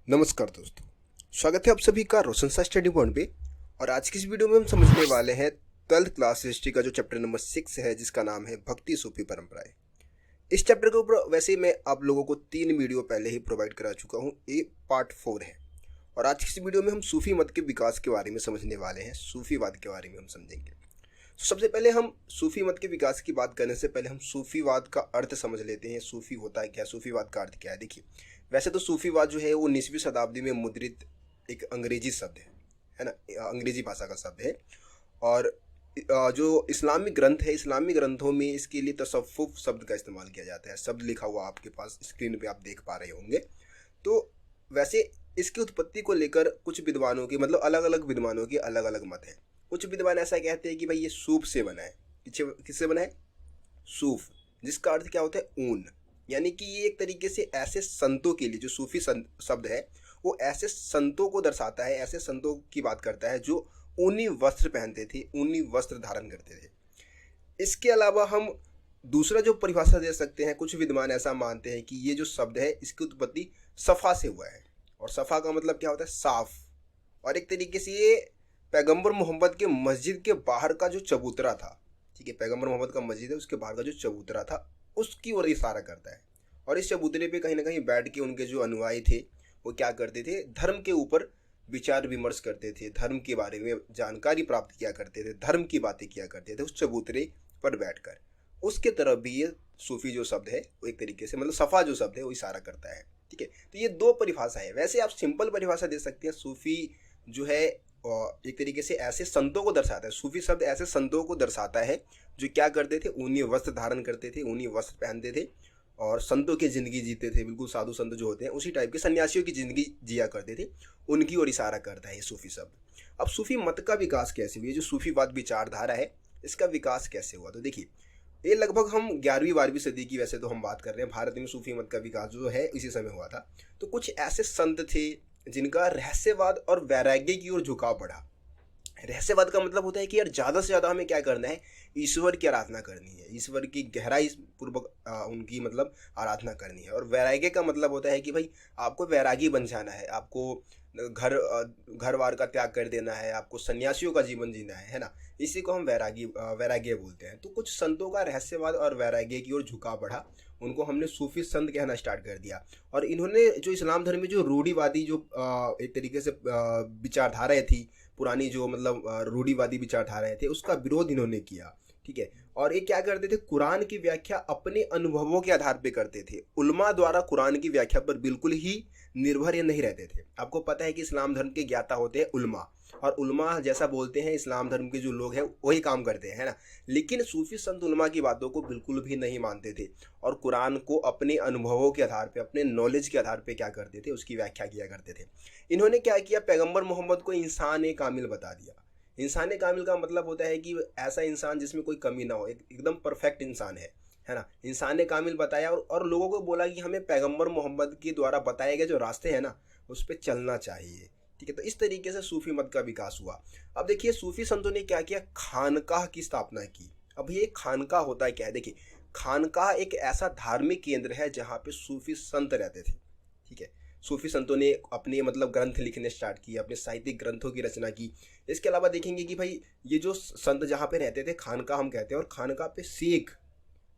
नमस्कार दोस्तों, स्वागत है आप सभी का रोशन सा स्टडी पॉइंट पे। और आज की इस वीडियो में हम समझने वाले हैं 12th क्लास हिस्ट्री का जो चैप्टर नंबर 6 है, जिसका नाम है भक्ति सूफी परंपराएं। इस चैप्टर के ऊपर वैसे मैं आप लोगों को 3 वीडियो पहले ही प्रोवाइड करा चुका हूँ। ये पार्ट 4 है और आज की इस वीडियो में हम सूफी मत के विकास के बारे में समझने वाले हैं, सूफीवाद के बारे में हम समझेंगे। तो सबसे पहले हम सूफी मत के विकास की बात करने से पहले हम सूफीवाद का अर्थ समझ लेते हैं। सूफी होता है क्या, सूफीवाद का अर्थ क्या है। देखिए, वैसे तो सूफीवाद जो है वो 19वीं शताब्दी में मुद्रित एक अंग्रेजी शब्द है ना, अंग्रेजी भाषा का शब्द है। और जो इस्लामी ग्रंथ है, इस्लामी ग्रंथों में इसके लिए तसव्वुफ शब्द का इस्तेमाल किया जाता है। शब्द लिखा हुआ आपके पास स्क्रीन पे आप देख पा रहे होंगे। तो वैसे इसकी उत्पत्ति को लेकर कुछ विद्वानों की, मतलब अलग अलग विद्वानों की अलग अलग मत है। कुछ विद्वान ऐसा कहते हैं कि भाई ये सूफ से बना है। किससे बना है? सूफ, जिसका अर्थ क्या होता है? ऊन। यानी कि ये एक तरीके से ऐसे संतों के लिए, जो सूफी शब्द है वो ऐसे संतों को दर्शाता है, ऐसे संतों की बात करता है जो ऊनी वस्त्र पहनते थे, ऊनी वस्त्र धारण करते थे। इसके अलावा हम दूसरा जो परिभाषा दे सकते हैं, कुछ विद्वान ऐसा मानते हैं कि ये जो शब्द है इसकी उत्पत्ति सफ़ा से हुआ है। और सफ़ा का मतलब क्या होता है? साफ। और एक तरीके से ये पैगंबर मोहम्मद के मस्जिद के बाहर का जो चबूतरा था, ठीक है, पैगंबर मोहम्मद का मस्जिद है, उसके बाहर का जो चबूतरा था उसकी ओर इशारा करता है। और इस चबूतरे पे कहीं ना कहीं बैठ के उनके जो अनुयायी थे वो क्या करते थे? धर्म के ऊपर विचार विमर्श करते थे, धर्म के बारे में जानकारी प्राप्त किया करते थे, धर्म की बातें किया करते थे उस चबूतरे पर बैठकर। उसके तरफ भी ये सूफी जो शब्द है वो एक तरीके से, मतलब सफ़ा जो शब्द है वो इशारा करता है। ठीक है, तो ये दो परिभाषा है। वैसे आप सिंपल परिभाषा दे सकते हैं। सूफी जो है एक तरीके से ऐसे संतों को दर्शाता है। सूफी शब्द ऐसे संतों को दर्शाता है जो क्या करते थे? ऊनी वस्त्र धारण करते थे, ऊनी वस्त्र पहनते थे और संतों की ज़िंदगी जीते थे। बिल्कुल साधु संत जो होते हैं उसी टाइप के सन्यासियों की ज़िंदगी जिया करते थे, उनकी ओर इशारा करता है ये सूफी शब्द। अब सूफी मत का विकास कैसे हुआ? ये जो सूफीवाद विचारधारा है इसका विकास कैसे हुआ? तो देखिए, ये लगभग हम 11वीं-12वीं सदी की वैसे तो हम बात कर रहे हैं। भारत में सूफी मत का विकास जो है इसी समय हुआ था। तो कुछ ऐसे संत थे जिनका रहस्यवाद और वैराग्य की ओर झुकाव बढ़ा। रहस्यवाद का मतलब होता है कि यार ज़्यादा से ज़्यादा हमें क्या करना है? ईश्वर की आराधना करनी है, ईश्वर की गहराई पूर्वक उनकी मतलब आराधना करनी है। और वैराग्य का मतलब होता है कि भाई आपको वैरागी बन जाना है, आपको घर वार का त्याग कर देना है, आपको सन्यासियों का जीवन जीना है ना। इसी को हम वैराग्य बोलते हैं। तो कुछ संतों का रहस्यवाद और वैराग्य की ओर झुकाव बढ़ा, उनको हमने सूफी संत कहना स्टार्ट कर दिया। और इन्होंने जो इस्लाम धर्म में जो रूढ़िवादी जो एक तरीके से विचारधाराएं थी, पुरानी जो मतलब रूढ़िवादी विचारधाराएं थे, उसका विरोध इन्होंने किया। ठीक है, और ये क्या करते थे? कुरान की व्याख्या अपने अनुभवों के आधार पे करते थे। उलमा द्वारा कुरान की व्याख्या पर बिल्कुल ही निर्भर ये नहीं रहते थे। आपको पता है कि इस्लाम धर्म के ज्ञाता होते हैं उलमा, और उलमा जैसा बोलते हैं इस्लाम धर्म के जो लोग हैं वही काम करते हैं, है ना। लेकिन सूफी संत उलमा की बातों को बिल्कुल भी नहीं मानते थे और कुरान को अपने अनुभवों के आधार पे, अपने नॉलेज के आधार पे क्या करते थे? उसकी व्याख्या किया करते थे। इन्होंने क्या किया? पैगंबर मोहम्मद को इंसान कामिल बता दिया। इंसान कामिल का मतलब होता है कि ऐसा इंसान जिसमें कोई कमी ना हो, एकदम परफेक्ट इंसान है ना। इंसान कामिल बताया और लोगों को बोला कि हमें पैगंबर मोहम्मद के द्वारा बताए गए जो रास्ते हैं ना उस पर चलना चाहिए। ठीक है, तो इस तरीके से सूफी मत का विकास हुआ। अब देखिए, सूफी संतों ने क्या किया? खानकाह की स्थापना की। अब ये खानकाह होता है क्या है? देखिए, खानकाह एक ऐसा धार्मिक केंद्र है जहाँ पे सूफी संत रहते थे। ठीक है, सूफी संतों ने अपने मतलब ग्रंथ लिखने स्टार्ट किए, अपने साहित्यिक ग्रंथों की रचना की। इसके अलावा देखेंगे कि भाई ये जो संत जहाँ पे रहते थे, खानकाह हम कहते हैं, और खानकाह पे शेख,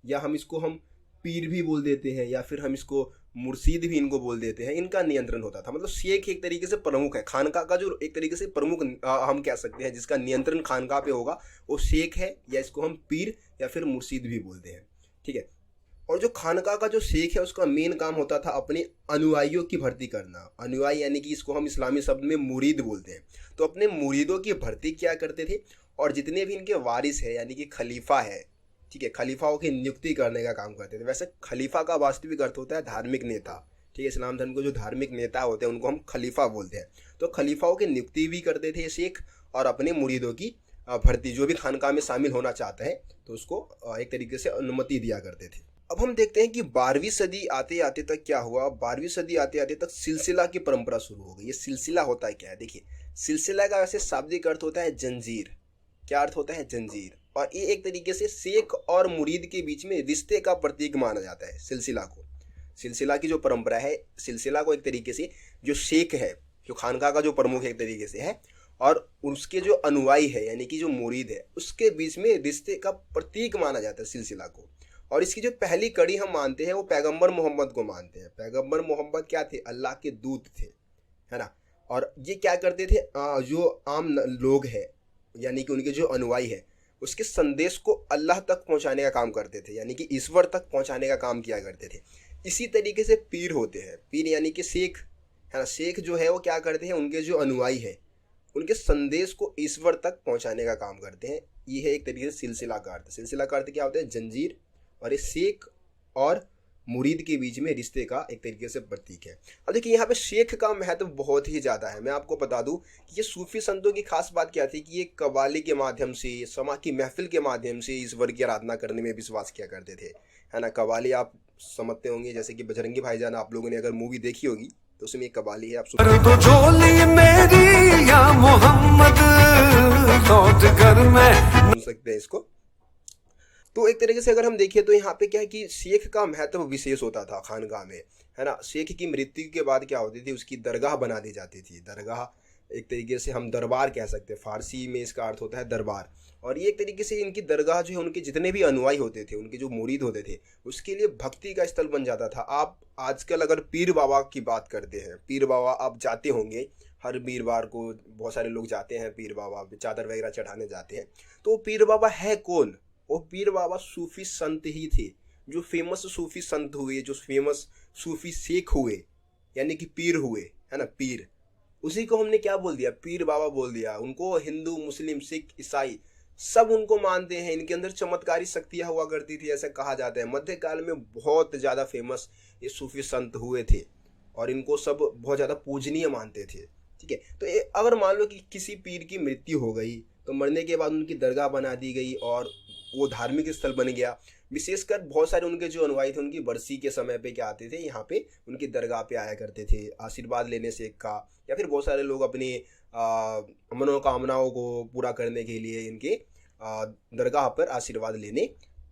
या हम पीर भी बोल देते हैं, या फिर हम इसको मुर्शीद भी इनको बोल देते हैं, इनका नियंत्रण होता था। मतलब शेख एक तरीके से प्रमुख है खानकाह का, जो एक तरीके से प्रमुख हम कह सकते हैं जिसका नियंत्रण खानकाह पे होगा वो शेख है, या इसको हम पीर या फिर मुर्शीद भी बोलते हैं। ठीक है, और जो खानकाह का जो शेख है उसका मेन काम होता था अपने अनुयायियों की भर्ती करना। अनुयायी यानी कि इसको हम इस्लामी शब्द में मुरीद बोलते हैं। तो अपने मुरीदों की भर्ती क्या करते थे, और जितने भी इनके वारिस है यानी कि खलीफा है, ठीक है, खलीफाओं की नियुक्ति करने का काम करते थे। वैसे खलीफा का वास्तविक अर्थ होता है धार्मिक नेता। ठीक है, इस्लाम धर्म के जो धार्मिक नेता होते हैं उनको हम खलीफा बोलते हैं। तो खलीफाओं की नियुक्ति भी करते थे शेख, और अपने मुरीदों की भर्ती, जो भी खानकाह में शामिल होना चाहता है तो उसको एक तरीके से अनुमति दिया करते थे। अब हम देखते हैं कि 12वीं सदी आते आते तक क्या हुआ। 12वीं सदी आते आते तक सिलसिला की परंपरा शुरू हो गई। ये सिलसिला होता है क्या है? देखिए, सिलसिला का वैसे शाब्दिक अर्थ होता है जंजीर। क्या अर्थ होता है? जंजीर। और ये एक तरीके से शेख और मुरीद के बीच में रिश्ते का प्रतीक माना जाता है सिलसिला को। सिलसिला की जो परंपरा है, सिलसिला को एक तरीके से जो शेख है, जो खानका का जो प्रमुख एक तरीके से है, और उसके जो अनुयायी है यानी कि जो मुरीद है, उसके बीच में रिश्ते का प्रतीक माना जाता है सिलसिला को। और इसकी जो पहली कड़ी हम मानते हैं वो पैगंबर मोहम्मद को मानते हैं। पैगंबर मोहम्मद क्या थे? अल्लाह के दूत थे, है ना। और ये क्या करते थे, जो आम लोग हैं यानी कि उनके जो अनुयायी है, उसके संदेश को अल्लाह तक पहुंचाने का काम करते थे, यानी कि ईश्वर तक पहुंचाने का काम किया करते थे। इसी तरीके से पीर होते हैं, पीर यानी कि शेख, है ना। शेख जो है वो क्या करते हैं, उनके जो अनुयायी है उनके संदेश को ईश्वर तक पहुंचाने का काम करते हैं। ये है एक तरीके से सिलसिला का अर्थ। सिलसिला का अर्थ क्या होता है? जंजीर। और ये शेख और मुरीद के बीच में रिश्ते का एक तरीके से प्रतीक है। अब देखिए यहाँ पे शेख का महत्व बहुत ही ज़्यादा है। मैं आपको बता दूं कि ये सूफी संतों की खास बात क्या थी कि ये कव्वाली के माध्यम से, समा की महफिल के माध्यम से ईश्वर की आराधना करने में विश्वास किया करते थे, है ना। कव्वाली आप समझते होंगे, जैसे कि बजरंगी भाईजान आप लोगों ने अगर मूवी देखी होगी तो उसमें एक कव्वाली है, आप सुन सकते हैं इसको। तो एक तरीके से अगर हम देखें तो यहाँ पे क्या है कि शेख का महत्व विशेष होता था खानगाह में, है ना। शेख की मृत्यु के बाद क्या होती थी, उसकी दरगाह बना दी जाती थी। दरगाह एक तरीके से हम दरबार कह सकते हैं, फारसी में इसका अर्थ होता है दरबार। और ये एक तरीके से इनकी दरगाह जो है, उनके जितने भी अनुयायी होते थे, उनके जो मुरीद होते थे, उसके लिए भक्ति का स्थल बन जाता था। आप आजकल अगर पीर बाबा की बात करते हैं, पीर बाबा आप जाते होंगे, हर वीरवार को बहुत सारे लोग जाते हैं पीर बाबा, चादर वगैरह चढ़ाने जाते हैं। तो पीर बाबा है कौन? वो पीर बाबा सूफी संत ही थे, जो फेमस सूफी संत हुए, जो फेमस सूफी शेख हुए, यानी कि पीर हुए, है ना, पीर। उसी को हमने क्या बोल दिया? पीर बाबा बोल दिया। उनको हिंदू, मुस्लिम, सिख, ईसाई सब उनको मानते हैं। इनके अंदर चमत्कारी शक्तियाँ हुआ करती थी, ऐसा कहा जाता है। मध्यकाल में बहुत ज़्यादा फेमस ये सूफी संत हुए थे और इनको सब बहुत ज़्यादा पूजनीय मानते थे, ठीक है। तो अगर मान लो कि किसी पीर की मृत्यु हो गई तो मरने के बाद उनकी दरगाह बना दी गई और वो धार्मिक स्थल बन गया। विशेषकर बहुत सारे उनके जो अनुयायी थे, उनकी बरसी के समय पे क्या आते थे, यहाँ पे उनकी दरगाह पे आया करते थे आशीर्वाद लेने से का, या फिर बहुत सारे लोग अपनी मनोकामनाओं को पूरा करने के लिए इनके दरगाह पर आशीर्वाद लेने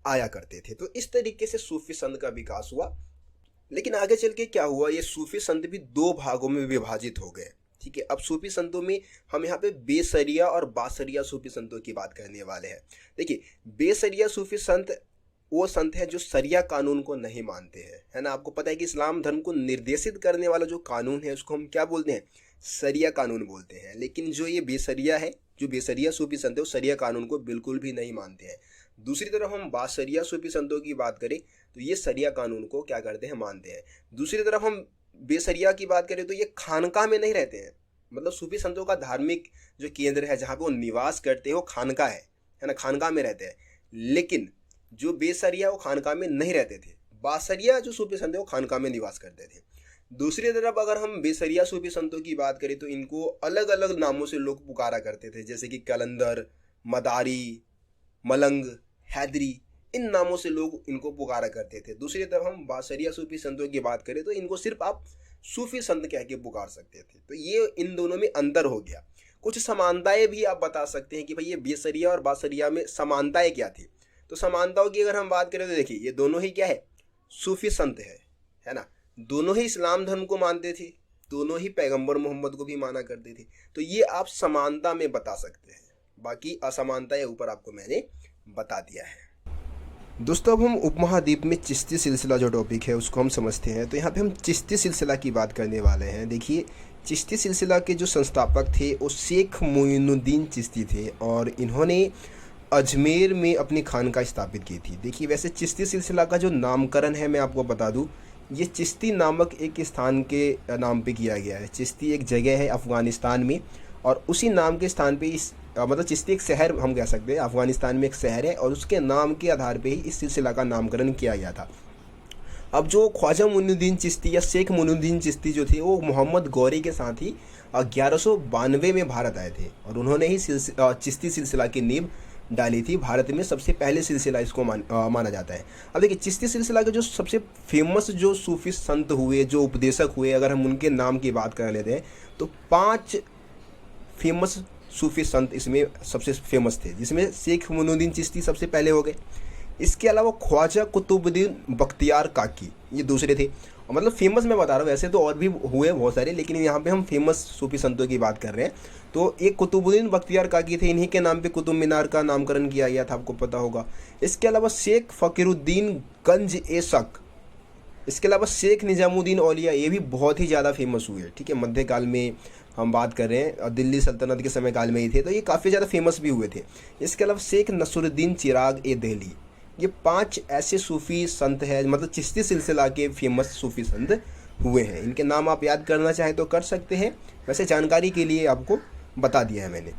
आया करते थे। तो इस तरीके से सूफी संत का विकास हुआ। लेकिन आगे चल के क्या हुआ, ये सूफी संत भी दो भागों में विभाजित हो गए, ठीक है। अब सूफी संतों में हम यहाँ पे बेसरिया और बासरिया सूफी संतों की बात करने वाले हैं। देखिए, बेसरिया सूफी संत वो संत है जो सरिया कानून को नहीं मानते हैं, है ना। आपको पता है कि इस्लाम धर्म को निर्देशित करने वाला जो कानून है उसको हम क्या बोलते हैं? सरिया कानून बोलते हैं। लेकिन जो ये बेसरिया है, जो बेसरिया सूफी संत है, वो सरिया कानून को बिल्कुल भी नहीं मानते हैं। दूसरी तरफ हम बासरिया सूफी संतों की बात करें तो ये सरिया कानून को क्या करते हैं? मानते हैं। दूसरी तरफ हम बेसरिया की बात करें तो ये खानका में नहीं रहते हैं। मतलब सूफी संतों का धार्मिक जो केंद्र है, जहाँ पे वो निवास करते हैं, वो खानका है ना, खानका में रहते हैं। लेकिन जो बेसरिया वो खानका में नहीं रहते थे। बासरिया जो सूफी संत है वो खानका में निवास करते थे। दूसरी तरफ अगर हम बेसरिया सूफी संतों की बात करें तो इनको अलग अलग नामों से लोग पुकारा करते थे, जैसे कि कलंदर, मदारी, मलंग, हैदरी, इन नामों से लोग इनको पुकारा करते थे। दूसरी तरफ हम बासरिया सूफी संतों की बात करें तो इनको सिर्फ आप सूफी संत कह के पुकार सकते थे। तो ये इन दोनों में अंतर हो गया। कुछ समानताएं भी आप बता सकते हैं कि भाई ये बेसरिया और बासरिया में समानताएं क्या थी। तो समानताओं की अगर हम बात करें तो देखिए, ये दोनों ही क्या है? सूफी संत है ना। दोनों ही इस्लाम धर्म को मानते थे, दोनों ही पैगंबर मोहम्मद को भी माना करते थे। तो ये आप समानता में बता सकते हैं। बाकी असमानताएं ऊपर आपको मैंने बता दिया है। दोस्तों, अब हम उपमहाद्वीप में चिश्ती सिलसिला जो टॉपिक है उसको हम समझते हैं। तो यहाँ पे हम चिश्ती सिलसिला की बात करने वाले हैं। देखिए, चिश्ती सिलसिला के जो संस्थापक थे वो शेख मोइनुद्दीन चिश्ती थे और इन्होंने अजमेर में अपनी खानका स्थापित की थी। देखिए, वैसे चिश्ती सिलसिला का जो नामकरण है मैं आपको बता दूं, ये चिश्ती नामक एक स्थान के नाम पे किया गया है। चिश्ती एक जगह है अफ़गानिस्तान में और उसी नाम के स्थान पे इस मतलब चिश्ती एक शहर हम कह सकते हैं, अफ़गानिस्तान में एक शहर है और उसके नाम के आधार पे ही इस सिलसिला का नामकरण किया गया था। अब जो ख्वाजा मोइनुद्दीन चिश्ती या शेख मोइनुद्दीन चिश्ती जो थे वो मोहम्मद गौरी के साथ ही 1192 में भारत आए थे और उन्होंने ही चिश्ती सिलसिला की नींव डाली थी। भारत में सबसे पहले सिलसिला इसको माना जाता है। अब देखिए, चिश्ती सिलसिला के जो सबसे फेमस जो सूफी संत हुए, जो उपदेशक हुए, अगर हम उनके नाम की बात कर लेते हैं तो 5 फेमस सूफी संत इसमें सबसे फेमस थे, जिसमें शेख मोइनुद्दीन चिश्ती सबसे पहले हो गए। इसके अलावा ख्वाजा कुतुबुद्दीन बख्तियार काकी ये दूसरे थे मतलब फेमस मैं बता रहा हूँ, वैसे तो और भी हुए बहुत सारे, लेकिन यहाँ पे हम फेमस सूफी संतों की बात कर रहे हैं। तो एक कुतुबुद्दीन बख्तियार काकी थे, इन्हीं के नाम पे कुतुब मीनार का नामकरण किया गया था, आपको पता होगा। इसके अलावा शेख फ़कीरुद्दीन गंज ए शक, इसके अलावा शेख निज़ामुद्दीन औलिया, ये भी बहुत ही ज़्यादा फेमस हुए, ठीक है। मध्यकाल में हम बात कर रहे हैं, और दिल्ली सल्तनत के समय काल में ही थे, तो ये काफ़ी ज़्यादा फेमस भी हुए थे। इसके अलावा शेख नसरुद्दीन चिराग ए दिल्ली, ये 5 ऐसे सूफ़ी संत हैं, मतलब चिश्ती सिलसिला के फेमस सूफ़ी संत हुए हैं। इनके नाम आप याद करना चाहें तो कर सकते हैं, वैसे जानकारी के लिए आपको बता दिया है मैंने।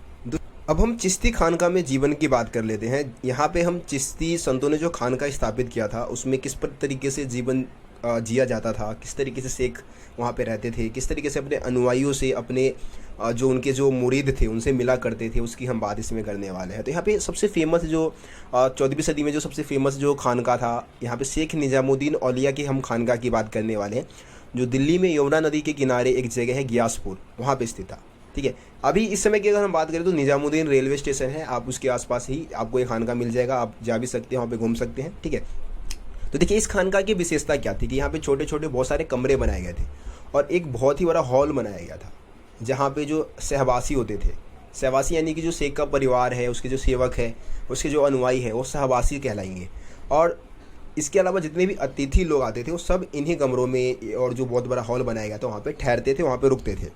अब हम चिश्ती खानका में जीवन की बात कर लेते हैं। यहाँ पे हम चिश्ती संतों ने जो खानका स्थापित किया था उसमें किस तरीके से जीवन जिया जाता था, किस तरीके से शेख वहाँ पे रहते थे, किस तरीके से अपने अनुयायियों से, अपने जो उनके जो मुरीद थे उनसे मिला करते थे, उसकी हम बात इसमें करने वाले हैं। तो यहाँ पे सबसे फेमस जो 14वीं सदी में जो सबसे फेमस जो खानका था, यहाँ पे शेख निज़ामुद्दीन औलिया की हम खानका की बात करने वाले हैं, जो दिल्ली में यमुना नदी के किनारे एक जगह है गियासपुर, वहाँ पर स्थित था, ठीक है। अभी इस समय की अगर हम बात करें तो निज़ामुद्दीन रेलवे स्टेशन है, आप उसके आसपास ही आपको एक खानका मिल जाएगा, आप जा भी सकते हैं, वहाँ पे घूम सकते हैं, ठीक है। तो देखिए इस खानका की विशेषता क्या थी कि यहाँ पे छोटे छोटे बहुत सारे कमरे बनाए गए थे, और एक बहुत ही बड़ा हॉल बनाया गया था, जहाँ पे जो सहवासी होते थे, सहवासी यानी कि जो शेख का परिवार है, उसके जो सेवक है, उसके जो अनुयायी है, वो सहवासी कहलाएंगे। और इसके अलावा जितने भी अतिथि लोग आते थे वो सब इन्हीं कमरों में, और जो बहुत बड़ा हॉल बनाया गया था वहाँ पर ठहरते थे, वहाँ पर रुकते थे।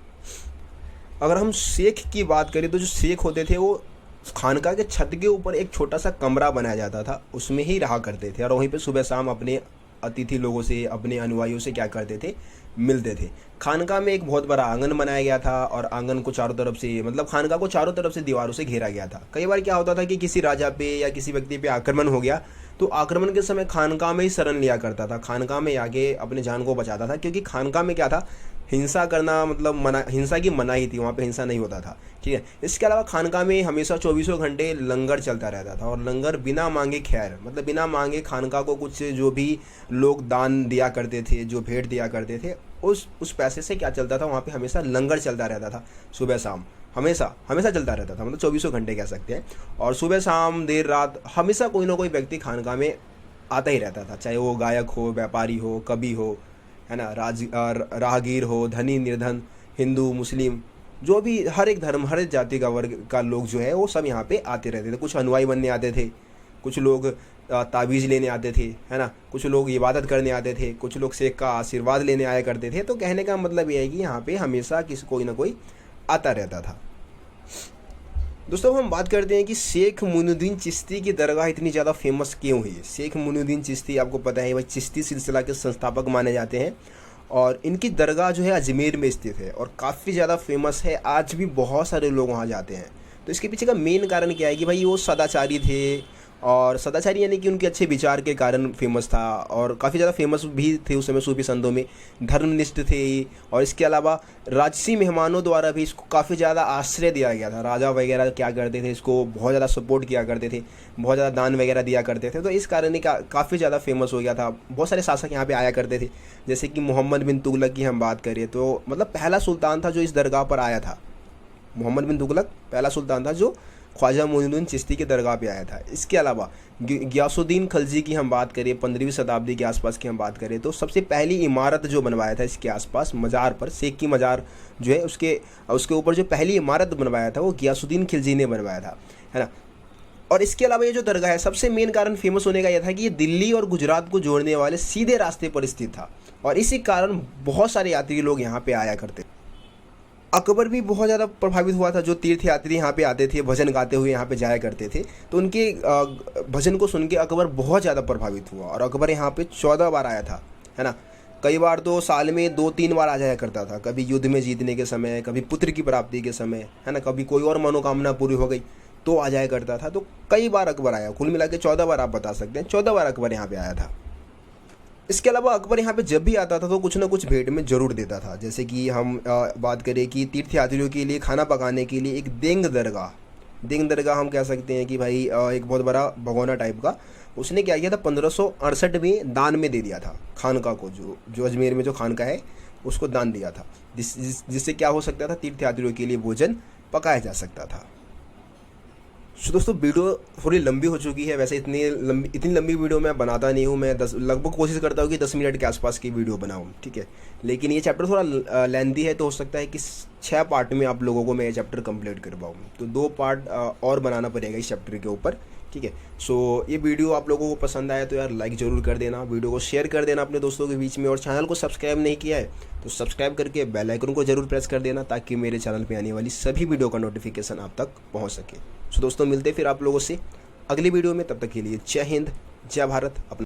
अगर हम शेख की बात करें तो जो शेख होते थे वो खानका के छत के ऊपर एक छोटा सा कमरा बनाया जाता था, उसमें ही रहा करते थे, और वहीं पे सुबह शाम अपने अतिथि लोगों से, अपने अनुयायियों से क्या करते थे, मिलते थे। खानका में एक बहुत बड़ा आंगन बनाया गया था, और आंगन को चारों तरफ से, मतलब खानका को चारों तरफ से दीवारों से घेरा गया था। कई बार क्या होता था कि किसी राजा पे या किसी व्यक्ति पे आक्रमण हो गया, तो आक्रमण के समय खानका में ही शरण लिया करता था, खानका में आके अपने जान को बचाता था, क्योंकि खानका में क्या था, हिंसा करना मतलब मना, हिंसा की मनाही थी, वहाँ पे हिंसा नहीं होता था, ठीक है। इसके अलावा खानका में हमेशा 24 घंटे लंगर चलता रहता था, और लंगर बिना मांगे खैर, मतलब बिना मांगे खानका को कुछ जो भी लोग दान दिया करते थे, जो भेंट दिया करते थे, उस पैसे से क्या चलता था, वहाँ पे हमेशा लंगर चलता रहता था, सुबह शाम हमेशा हमेशा चलता रहता था, मतलब 24 घंटे कह सकते हैं। और सुबह शाम देर रात हमेशा कोई ना कोई व्यक्ति खानका में आता ही रहता था, चाहे वो गायक हो, व्यापारी हो, कवि हो, है ना, राहगीर हो, धनी निर्धन, हिंदू मुस्लिम, जो भी हर एक धर्म, हर एक जाति का वर्ग का लोग जो है वो सब यहाँ पे आते रहते थे। कुछ अनुयायी बनने आते थे, कुछ लोग ताबीज़ लेने आते थे, है ना, कुछ लोग इबादत करने आते थे, कुछ लोग शेख का आशीर्वाद लेने आया करते थे। तो कहने का मतलब ये है कि यहाँ पे हमेशा किसी कोई ना कोई आता रहता था। दोस्तों हम बात करते हैं कि शेख मोइनुद्दीन चिश्ती की दरगाह इतनी ज़्यादा फेमस क्यों हुई। शेख मोइनुद्दीन चिश्ती आपको पता है भाई चिश्ती सिलसिला के संस्थापक माने जाते हैं, और इनकी दरगाह जो है अजमेर में स्थित है, और काफ़ी ज़्यादा फेमस है, आज भी बहुत सारे लोग वहाँ जाते हैं। तो इसके पीछे का मेन कारण क्या है कि भाई वो सदाचारी थे, और सदाचारी यानी कि उनके अच्छे विचार के कारण फेमस था, और काफ़ी ज़्यादा फेमस भी थे उस समय सूफी संतों में, धर्मनिष्ठ थे। और इसके अलावा राजसी मेहमानों द्वारा भी इसको काफ़ी ज़्यादा आश्रय दिया गया था। राजा वगैरह क्या करते थे, इसको बहुत ज़्यादा सपोर्ट किया करते थे, बहुत ज़्यादा दान वगैरह दिया करते थे। तो इस कारण ही काफ़ी ज़्यादा फेमस हो गया था। बहुत सारे शासक यहाँ पे आया करते थे, जैसे कि मोहम्मद बिन तुगलक की हम बात करें तो मतलब पहला सुल्तान था जो इस दरगाह पर आया था। मोहम्मद बिन तुगलक पहला सुल्तान था जो ख्वाजा मोइनुद्दीन चिश्ती की दरगाह पे आया था। इसके अलावा गियासुद्दीन खलजी की हम बात करें, 15वीं शताब्दी के आसपास की हम बात करें, तो सबसे पहली इमारत जो बनवाया था इसके आसपास मज़ार पर, शेख की मज़ार जो है उसके ऊपर जो पहली इमारत बनवाया था वो गियासुद्दीन खिलजी ने बनवाया था, है ना। और इसके अलावा ये जो दरगाह है, सबसे मेन कारण फेमस होने का यह था कि ये दिल्ली और गुजरात को जोड़ने वाले सीधे रास्ते पर स्थित था, और इसी कारण बहुत सारे यात्री लोग यहाँ पे आया करते। अकबर भी बहुत ज़्यादा प्रभावित हुआ था, जो तीर्थ यात्री यहाँ पे आते थे, भजन गाते हुए यहाँ पे जाया करते थे, तो उनके भजन को सुन के अकबर बहुत ज़्यादा प्रभावित हुआ, और अकबर यहाँ पे 14 बार आया था, है ना। कई बार तो साल में 2-3 बार आ जाया करता था, कभी युद्ध में जीतने के समय, कभी पुत्र की प्राप्ति के समय, है ना, कभी कोई और मनोकामना पूरी हो गई तो आ जाया करता था। तो कई बार अकबर आया, कुल मिला के 14 बार आप बता सकते हैं, 14 बार अकबर यहाँ पे आया था। इसके अलावा अकबर यहाँ पे जब भी आता था तो कुछ ना कुछ भेंट में ज़रूर देता था। जैसे कि हम बात करें कि तीर्थयात्रियों के लिए खाना पकाने के लिए एक देंग दरगाह हम कह सकते हैं कि भाई एक बहुत बड़ा भगोना टाइप का उसने क्या किया था, 1568 में दान में दे दिया था खानका को, जो अजमेर में जो खानका है उसको दान दिया था, जिससे क्या हो सकता था, तीर्थयात्रियों के लिए भोजन पकाया जा सकता था। दोस्तों वीडियो थोड़ी लंबी हो चुकी है। वैसे इतनी लंबी वीडियो मैं बनाता नहीं हूँ। मैं लगभग कोशिश करता हूँ कि 10 मिनट के आसपास की वीडियो बनाऊँ, ठीक है। लेकिन ये चैप्टर थोड़ा लेंदी है, तो हो सकता है कि 6 पार्ट में आप लोगों को मैं ये चैप्टर कंप्लीट कर पाऊँ। तो 2 पार्ट और बनाना पड़ेगा इस चैप्टर के ऊपर, ठीक है। सो ये वीडियो आप लोगों को पसंद आया तो यार लाइक ज़रूर कर देना, वीडियो को शेयर कर देना अपने दोस्तों के बीच में, और चैनल को सब्सक्राइब नहीं किया है तो सब्सक्राइब करके बेल आइकन को ज़रूर प्रेस कर देना, ताकि मेरे चैनल पे आने वाली सभी वीडियो का नोटिफिकेशन आप तक पहुंच सके। सो दोस्तों मिलते हैं फिर आप लोगों से अगली वीडियो में। तब तक के लिए जय हिंद, जय भारत। अपना